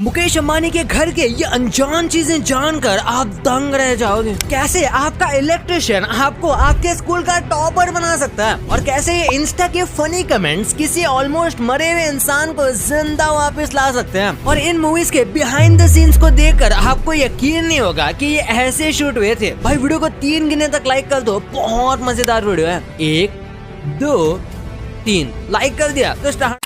मुकेश अंबानी के घर के ये अनजान चीजें जानकर आप दंग रह जाओगे। कैसे आपका इलेक्ट्रिशियन आपको आपके स्कूल का टॉपर बना सकता है, और कैसे ये इंस्टा के फनी कमेंट्स किसी ऑलमोस्ट मरे हुए इंसान को जिंदा वापस ला सकते हैं। और इन मूवीज के बिहाइंड द सीन्स को देखकर आपको यकीन नहीं होगा कि ये ऐसे शूट हुए थे। भाई वीडियो को 3 गिने तक लाइक कर दो, बहुत मजेदार वीडियो है। 1 2 3 लाइक कर दिया तो स्टार्ट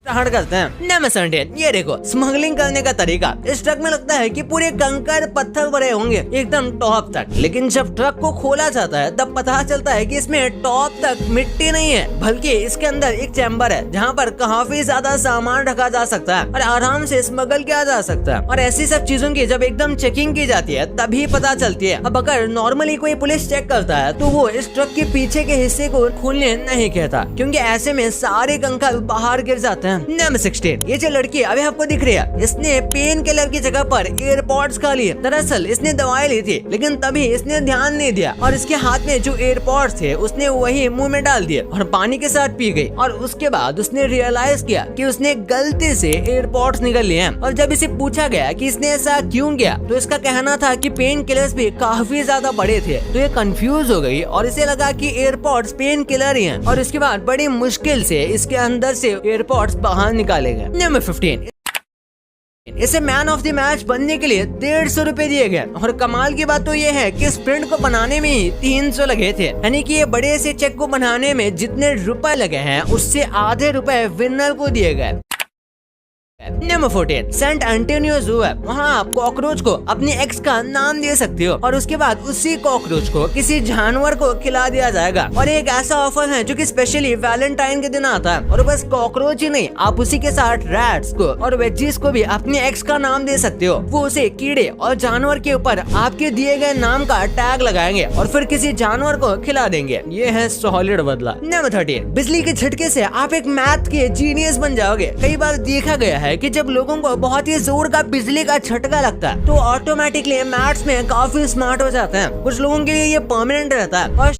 करते हैं। नमस्ते, ये देखो स्मगलिंग करने का तरीका। इस ट्रक में लगता है कि पूरे कंकड़ पत्थर भरे होंगे एकदम टॉप तक, लेकिन जब ट्रक को खोला जाता है तब पता चलता है कि इसमें टॉप तक मिट्टी नहीं है, बल्कि इसके अंदर एक चैम्बर है जहाँ पर काफी ज्यादा सामान रखा जा सकता है और आराम से स्मगल किया जा सकता है। और ऐसी सब चीजों की जब एकदम चेकिंग की जाती है तभी पता चलती है। अब अगर नॉर्मली कोई पुलिस चेक करता है तो वो इस ट्रक के पीछे के हिस्से को खोलने नहीं कहता, क्योंकि ऐसे में सारे कंकाल बाहर गिर जाते हैं। नंबर 16, ये जो लड़की अभी आपको दिख रही है, इसने पेन किलर की जगह पर एयरपॉड्स खा लिए। दरअसल इसने दवाई ली थी, लेकिन तभी इसने ध्यान नहीं दिया और इसके हाथ में जो एयरपॉड्स थे उसने वही मुंह में डाल दिए और पानी के साथ पी गई। और उसके बाद उसने रियलाइज किया कि उसने गलती से एयरपॉड्स निकल लिए हैं। और जब इसे पूछा गया कि इसने ऐसा क्यों किया तो इसका कहना था कि पेन किलर्स भी काफी ज्यादा बड़े थे, तो ये कंफ्यूज हो गई और इसे लगा कि एयरपॉड्स पेन किलर ही हैं। और इसके बाद बड़ी मुश्किल से इसके अंदर से एयरपॉड्स बाहर निकाले गए। नंबर 15, इसे मैन ऑफ द मैच बनने के लिए 150 रुपए दिए गए। और कमाल की बात तो ये है कि स्प्रिंट को बनाने में ही 300 लगे थे, यानी कि ये बड़े से चेक को बनाने में जितने रुपए लगे हैं उससे आधे रुपए विनर को दिए गए। नंबर 14, सेंट एंटोनियो ज़ू है। वहाँ आप कॉकरोच को अपनी एक्स का नाम दे सकते हो और उसके बाद उसी कॉकरोच को किसी जानवर को खिला दिया जाएगा। और एक ऐसा ऑफर है जो कि स्पेशली वैलेंटाइन के दिन आता है। और बस कॉकरोच ही नहीं, आप उसी के साथ रैट्स को और वेजीज को भी अपनी एक्स का नाम दे सकते हो। वो उसे कीड़े और जानवर के ऊपर आपके दिए गए नाम का टैग लगाएंगे और फिर किसी जानवर को खिला देंगे। ये है सॉलिड बदला। नंबर 13, बिजली के झटके से आप एक मैथ के जीनियस बन जाओगे। कई बार देखा गया है कि जब लोगों को बहुत ही जोर का बिजली का झटका लगता है तो ऑटोमेटिकली मैथ्स में काफी स्मार्ट हो जाते हैं। कुछ लोगों के लिए ये परमानेंट रहता है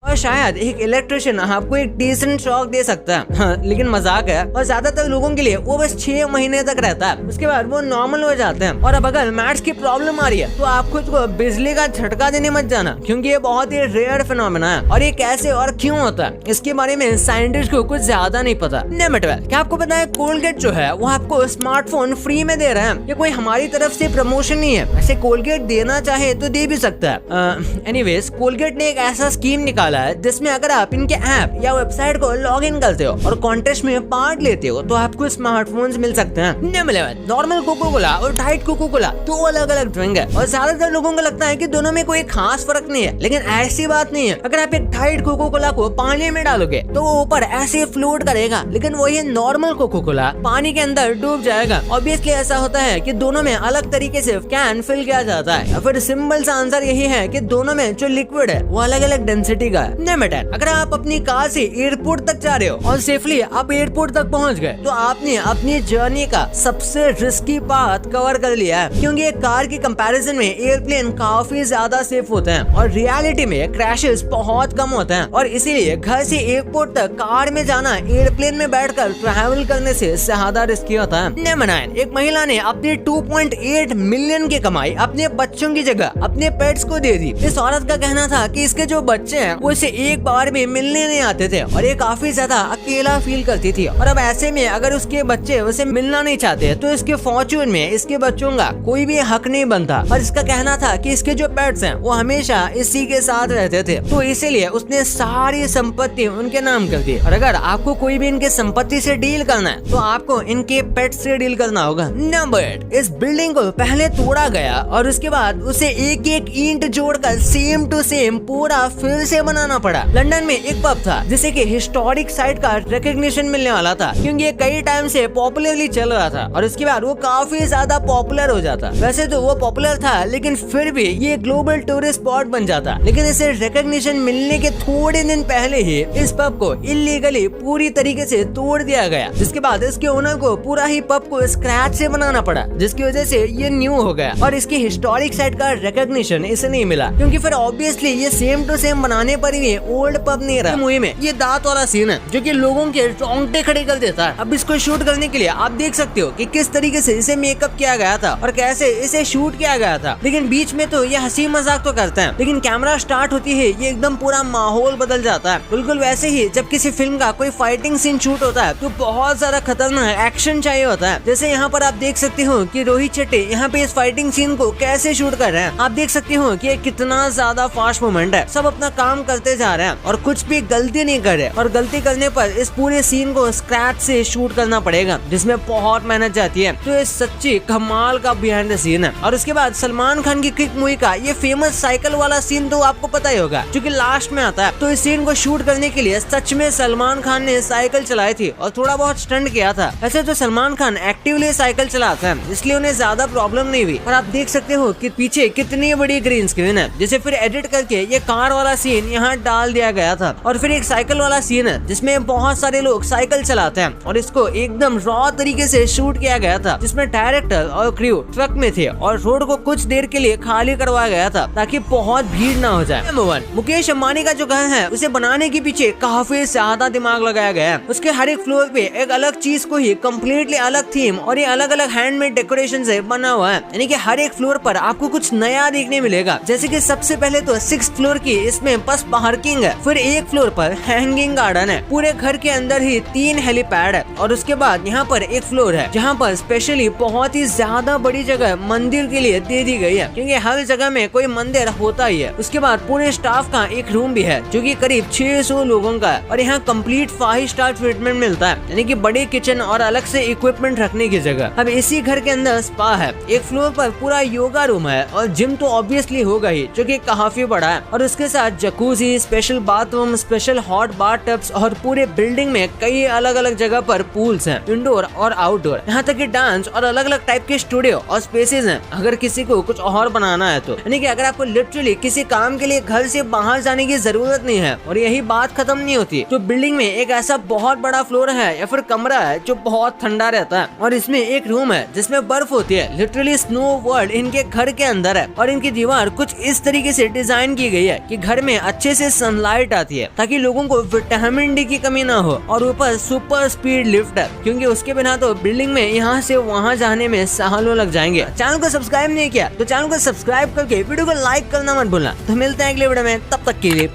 और शायद एक इलेक्ट्रिशियन आपको एक डिसेंट शॉक दे सकता है। हाँ, लेकिन मजाक है। और ज्यादातर लोगों के लिए वो बस 6 महीने तक रहता है, उसके बाद वो नॉर्मल हो जाते हैं। और अब अगर मैथ्स की प्रॉब्लम आ रही है तो आप खुद को बिजली का झटका देने मत जाना, क्योंकि ये बहुत ही रेयर फिनोमेना है। और ये कैसे और क्यों होता है इसके बारे में साइंटिस्ट को कुछ ज्यादा नहीं पता। नंबर 12, क्या आपको पता है कोलगेट जो है वो आपको स्मार्टफोन फ्री में दे रहे हैं। ये कोई हमारी तरफ से प्रमोशन नहीं है, ऐसे कोलगेट देना चाहे तो दे भी सकता है। एनीवेज, कोलगेट ने एक ऐसा स्कीम निकाला है जिसमें अगर आप इनके ऐप या वेबसाइट को लॉग इन करते हो और कॉन्टेस्ट में पार्ट लेते हो तो आपको स्मार्टफोन्स मिल सकते हैं। नंबर 11, नॉर्मल कोको कोला और डाइट कोको कोला 2 अलग अलग ड्रिंक है और ज्यादातर लोगों को लगता है कि दोनों में कोई खास फर्क नहीं है, लेकिन ऐसी बात नहीं है। अगर आप एक डाइट कोको कोला को पानी में डालोगे तो वो ऊपर ऐसे फ्लोट करेगा, लेकिन वही नॉर्मल कोको कोला पानी के अंदर डूब जाएगा। ऑब्वियसली ऐसा होता है कि दोनों में अलग तरीके से कैन फिल किया जाता है। फिर सिंपल सा आंसर यही है कि दोनों में जो लिक्विड है वो अलग अलग डेंसिटी का है। नंबर 10, अगर आप अपनी कार से एयरपोर्ट तक जा रहे हो और सेफली आप एयरपोर्ट तक पहुंच गए तो आपने अपनी जर्नी का सबसे रिस्की पाथ कवर कर लिया है, क्योंकि एक कार की कंपैरिजन में एयरप्लेन काफी ज्यादा सेफ होते हैं और रियलिटी में क्रैशेस बहुत कम होते हैं। और इसीलिए घर से एयरपोर्ट तक कार में जाना एयरप्लेन में बैठकर ट्रैवल करने से ज्यादा रिस्की होता है। नंबर 9, एक महिला ने अपने 2.8 मिलियन की कमाई अपने बच्चों की जगह अपने पेट्स को दे दी। इस औरत का कहना था कि इसके जो बच्चे हैं वो इसे एक बार भी मिलने नहीं आते थे और ये काफी ज्यादा अकेला फील करती थी। और अब ऐसे में अगर उसके बच्चे उसे मिलना नहीं चाहते तो इसके फॉर्च्यून में इसके बच्चों का कोई भी हक नहीं बनता। और इसका कहना था कि इसके जो पेट्स हैं वो हमेशा इसी के साथ रहते थे, तो इसीलिए उसने सारी संपत्ति उनके नाम कर दी। और अगर आपको कोई भी इनके संपत्ति से डील करना है तो आपको इनके पेट से डील करना होगा। नंबर 8, इस बिल्डिंग को पहले तोड़ा गया और उसके बाद उसे एक एक ईंट जोड़कर सेम टू सेम पूरा फिर से बनाना पड़ा। लंदन में एक पब था जिसे कि हिस्टोरिक साइट का रिकॉग्निशन मिलने वाला था, क्योंकि ये कई टाइम से पॉपुलरली चल रहा था और उसके बाद वो काफी ज्यादा पॉपुलर हो जाता। वैसे तो वो पॉपुलर था, लेकिन फिर भी ये ग्लोबल टूरिस्ट स्पॉट बन जाता। लेकिन इसे रिकॉग्निशन मिलने के थोड़े दिन पहले ही इस पब को इलीगली पूरी तरीके से तोड़ दिया गया, जिसके बाद इसके ओनर को पूरा ही पब को स्क्रैच से बनाना पड़ा, जिसकी वजह से ये न्यू हो गया और इसकी हिस्टोरिक साइट का रिकॉग्निशन इसे नहीं मिला, क्योंकि फिर ऑब्वियसली ये सेम टू सेम बनाने पर बारी में ओल्ड पब नहीं रहा मूवी में ये दांत वाला सीन है जो कि लोगों के रोंगटे खड़े कर देता है। अब इसको शूट करने के लिए आप देख सकते हो कि किस तरीके से इसे मेकअप किया गया था और कैसे इसे शूट किया गया था। लेकिन बीच में तो ये हंसी मजाक तो करते हैं, लेकिन कैमरा स्टार्ट होती है ये एकदम पूरा माहौल बदल जाता है। बिल्कुल वैसे ही जब किसी फिल्म का कोई फाइटिंग सीन शूट होता है तो बहुत ज्यादा खतरनाक एक्शन चाहिए होता है। जैसे यहाँ पर आप देख सकते हो कि रोहित शेट्टी यहाँ पे इस फाइटिंग सीन को कैसे शूट कर रहे हैं। आप देख सकते हो कि ये कितना ज्यादा फास्ट मूवमेंट है, सब अपना काम करते जा रहे हैं और कुछ भी गलती नहीं कर रहे, और गलती करने पर इस पूरे सीन को स्क्रैच से शूट करना पड़ेगा जिसमें बहुत मेहनत जाती है। तो ये सच्ची कमाल का बिहाइंड द सीन है। और उसके बाद सलमान खान की क्रिक मूवी का ये फेमस साइकिल वाला सीन तो आपको पता ही होगा जो कि लास्ट में आता है। तो इस सीन को शूट करने के लिए सच में सलमान खान ने साइकिल चलाई थी और थोड़ा बहुत स्टंट किया था। वैसे तो सलमान खान एक्टिवली साइकिल चलाता है इसलिए उन्हें ज्यादा प्रॉब्लम नहीं हुई। और आप देख सकते हो कि पीछे कितनी बड़ी ग्रीन स्क्रीन है जिसे फिर एडिट करके ये कार वाला सीन यहाँ डाल दिया गया था। और फिर एक साइकिल वाला सीन है जिसमें बहुत सारे लोग साइकिल चलाते हैं और इसको एकदम रॉ तरीके से शूट किया गया था जिसमें डायरेक्टर और क्रू ट्रक में थे और रोड को कुछ देर के लिए खाली करवाया गया था ताकि बहुत भीड़ ना हो जाए। मुकेश अंबानी का जो घर है उसे बनाने के पीछे काफी ज्यादा दिमाग लगाया गया है। उसके हर एक फ्लोर पे एक अलग चीज को ही कम्प्लीटली अलग थीम और ये अलग अलग हैंडमेड डेकोरेशन से बना हुआ है, यानी कि हर एक फ्लोर पर आपको कुछ नया देखने मिलेगा। जैसे कि सबसे पहले तो 6th फ्लोर की इसमें बस पार्किंग है, फिर एक फ्लोर पर हैंगिंग गार्डन है, पूरे घर के अंदर ही 3 हेलीपैड है और उसके बाद यहाँ पर एक फ्लोर है जहाँ पर स्पेशली बहुत ही ज्यादा बड़ी जगह मंदिर के लिए दे दी गई है क्योंकि हर जगह में कोई मंदिर होता ही है। उसके बाद पूरे स्टाफ का एक रूम भी है जो कि करीब 600 लोगों का है और यहाँ कंप्लीट 5 स्टार ट्रीटमेंट मिलता है, यानी कि बड़े किचन और अलग से इक्विपमेंट रखने की जगह। अब इसी घर के अंदर स्पा है, एक फ्लोर पर पूरा योगा रूम है और जिम तो ऑब्वियसली होगा ही जो कि काफी बड़ा है और उसके साथ jacuzzi, special bathroom, special hot bath tubs और पूरे बिल्डिंग में कई अलग अलग जगह पर पूल्स हैं, इंडोर और आउटडोर, यहाँ तक कि डांस और अलग अलग टाइप के स्टूडियो और स्पेसेस हैं अगर किसी को कुछ और बनाना है तो। यानी कि अगर आपको लिटरली किसी काम के लिए घर से बाहर जाने की जरूरत नहीं है और यही बात खत्म नहीं होती तो बिल्डिंग में एक ऐसा बहुत बड़ा फ्लोर है या फिर कमरा है जो बहुत ठंडा रहता है और इसमें एक रूम है जिसमें बर्फ होती है, लिटरली स्नो वर्ल्ड इनके घर के अंदर है और इनकी दीवार कुछ इस तरीके से डिजाइन की गई है कि घर में अच्छे से सनलाइट आती है ताकि लोगों को विटामिन डी की कमी ना हो। और ऊपर सुपर स्पीड लिफ्ट है क्योंकि उसके बिना तो बिल्डिंग में यहाँ से वहाँ जाने में सालों लग जाएंगे। चैनल को सब्सक्राइब नहीं किया तो चैनल को सब्सक्राइब करके वीडियो को लाइक करना मत भूलना। तो मिलते हैं अगले वीडियो में, तब तक के लिए।